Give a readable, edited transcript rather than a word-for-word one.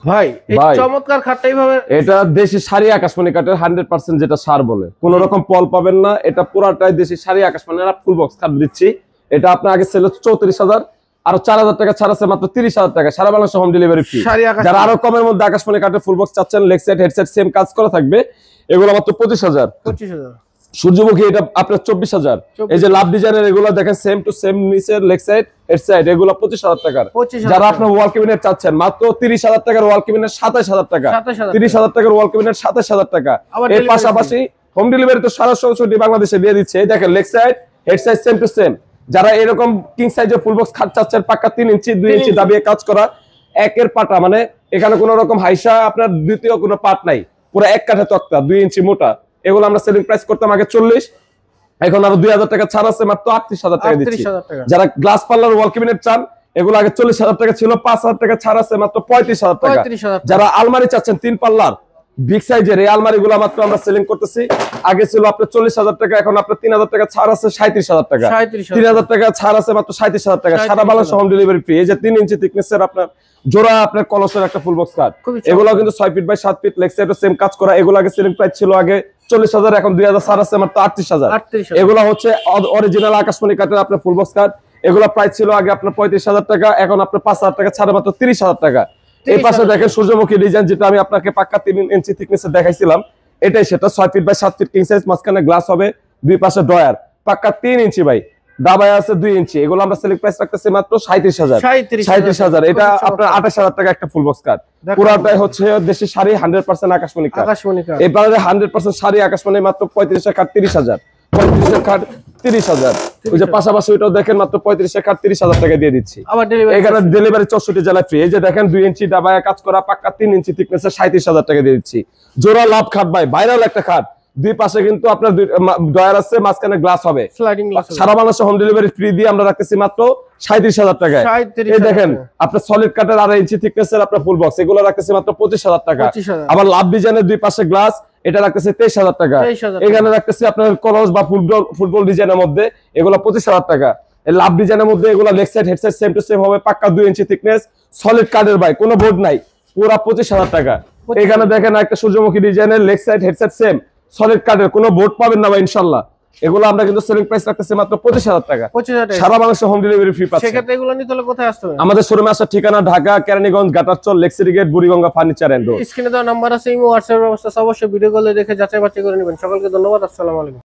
ভাই এই চমৎকার খাটটা এইভাবে, এটা দেশি শাড়ি আকাশমণি কাঠের 100% যেটা সার বলে, কোন রকম পল পাবেন না। এটা পুরাটাই দেশি শাড়ি আকাশমণির ফুল বক্স কাট দিচ্ছি। এটা আপনার আগে ছিল 34,000, আর 4,000 টাকা ছাড় আছে মাত্র 30,000 টাকা, সারা বাংলাদেশে হোম ডেলিভারি ফ্রি। যারা আরো কমের মধ্যে আকাশমণি কাঠের ফুল বক্স চাচ্ছেন, leg side head side same কাজ করা থাকবে, এগুলো মাত্র 25,000। সূর্যমুখী এটা আপনার 24,000। এই যে লাভ ডিজাইনের এগুলো দেখেন সেম টু সেম, নিচের লেগ সাইড হেড সাইড এগুলো 25,000 টাকার। যারা আপনার ওয়াল ক্যাবিনেট চাচ্ছেন, মাত্র 30,000 টাকার ওয়াল ক্যাবিনেট 27,000 টাকা, 30,000 টাকার ওয়াল ক্যাবিনেট 27,000 টাকা। এর পাশাপাশি হোম ডেলিভারি তো সারা 64 বাংলাদেশে দিয়ে দিচ্ছে। এই দেখেন leg side head side same to same. যারা এরকম কিং সাইজের ফুল বক্স খাট চাচ্ছেন, পাক্কা 3 ইঞ্চি 2 ইঞ্চি দাবিয়ে কাজ করা, একের পাটা, মানে এখানে কোনো রকম হাইসা আপনার দ্বিতীয় কোনো পাট নাই, পুরো এক কাঠা তক্তা 2 ইঞ্চি মোটা। এগুলো আমরা সেলিং প্রাইস করতাম আগে 40, এখন আরো 2,000 টাকা ছাড় আছে, মাত্র 38,000 টাকা দিচ্ছি। যারা গ্লাস পার্লার ওয়াল ক্যাবিনেট চান, এগুলো আগে 40,000 টাকা ছিল, 5,000 টাকা ছাড় আছে, মাত্র 35,000 টাকা। যারা আলমারি চাচ্ছেন 3 পাল্লার বিগ সাইজের, এই আলমারিগুলো মাত্র আমরা সেলিং করতেছি, আগে ছিল আপনার 40,000 টাকা, এখন আপনার 3,000 টাকা ছাড় আছে, 37,000 টাকা। 3,000 টাকা ছাড় আছে, মাত্র 37,000 টাকা, সারা বাংলাদেশে হোম ডেলিভারি ফ্রি। এই যে 3 ইঞ্চি থিকনেসের আপনার জোড়া আপনার কলসের একটা ফুল বক্স কাট, এগুলো কিন্তু 6 ফিট বাই 7 ফিট, লেগ সাইডও সেম কাজ করা। এগুলো আগে সেলিং প্রাইস ছিল আগে 40,000, এখন 2,000 ছাড় আছে, মাত্র 38,000। এগুলো হচ্ছে অরিজিনাল আকাশমণি কাঠের আপনার ফুল বক্স কাট। এগুলো প্রাইস ছিল আগে আপনার 35,000 টাকা, এখন আপনার 5,000 টাকা ছাড়ে মাত্র 30,000 টাকা। এই পাশে দেখেন সূর্যমুখী ডিজাইন, যেটা আমি আপনাকে পাক্কা 3 ইঞ্চি থিকনেসে দেখাইছিলাম, এটাই সেটা 6 feet by 7 feet king size, মাঝখানে গ্লাস হবে, দুই পাশে ড্রয়ার, পাক্কা 3 ইঞ্চি ভাই, দাবায় আছে 2 ইঞ্চি। এগুলো আমরা সেলিং প্রাইস রাখতেছি মাত্র 37,000। এটা আপনার 28,000 টাকা একটা ফুল বক্স কাট। পুরাটাই হচ্ছে দেশি শাড়ি 100% আকাশমণি কাঠ। এবারে 100% শাড়ি আকাশমণি, মাত্র 35 কাঠ 30,000, 35 কাঠ 30,000। ওই যে পাশাপাশি ওইটাও দেখেন, মাত্র 35 কাঠ 30,000 টাকা দিয়ে দিচ্ছি। এখানে ডেলিভারি 64 জেলায় ফ্রি। এই যে দেখেন 2 ইঞ্চি দাবায় কাজ করা, পাক্কা 3 ইঞ্চি থিকনেসে 37,000 টাকা দিয়ে দিচ্ছি। জোড়া লাভ খাট ভাই, ভাইরাল একটা খাট, দুই পাশে কিন্তু আপনার ড্রয়ার আছে, মাঝখানে গ্লাস হবে, সারা বাংলাদেশে হোম ডেলিভারি ফ্রি দিয়ে আমরা রাখতেছি মাত্র 37,000 টাকায়। এই দেখেন আপনার সলিড কাঠের 2.5 ইঞ্চি থিকনেসের আপনার ফুল বক্স, এগুলো রাখতেছি মাত্র 25,000 টাকা। আবার লাভ ডিজাইনের দুই পাশে গ্লাস, এটা রাখতেছি 23,000 টাকা। এখানে রাখতেছি আপনার কলস বা ফুটবল ডিজাইনের মধ্যে, এগুলো 25,000 টাকা। এই লাভ ডিজাইনের মধ্যে এগুলো leg side head side same to same হবে, পাক্কা 2 ইঞ্চি থিকনেস, সলিড কাঠের ভাই, কোনো বোর্ড নাই, পুরো 25,000 টাকা। এখানে দেখেন একটা সূর্যমুখী ডিজাইনের leg side head side same, solid কাঠের, কোনো বোর্ড পাবেন না ভাই ইনশাআল্লাহ। এগুলো আমরা কিন্তু সেলিং প্রাইস রাখতেছি মাত্র 25,000 টাকা, সারা বাংলাদেশে হোম ডেলিভারি ফ্রি পাচ্ছেন। সেক্ষেত্রে এগুলো নিতে হলে কোথায় আসতে হবে? আমাদের শোরুমে আসার ঠিকানা Dhaka Keraniganj Ghatarchar luxury gate Buriganga furniture and road. স্ক্রিনে দেওয়া নাম্বার আছে, ইমো হোয়াটসঅ্যাপ ব্যবস্থা, অবশ্যই ভিডিও কলে দেখে যাচাই বাছাই করে নেবেন। সকলকে ধন্যবাদ, আসসালামু আলাইকুম।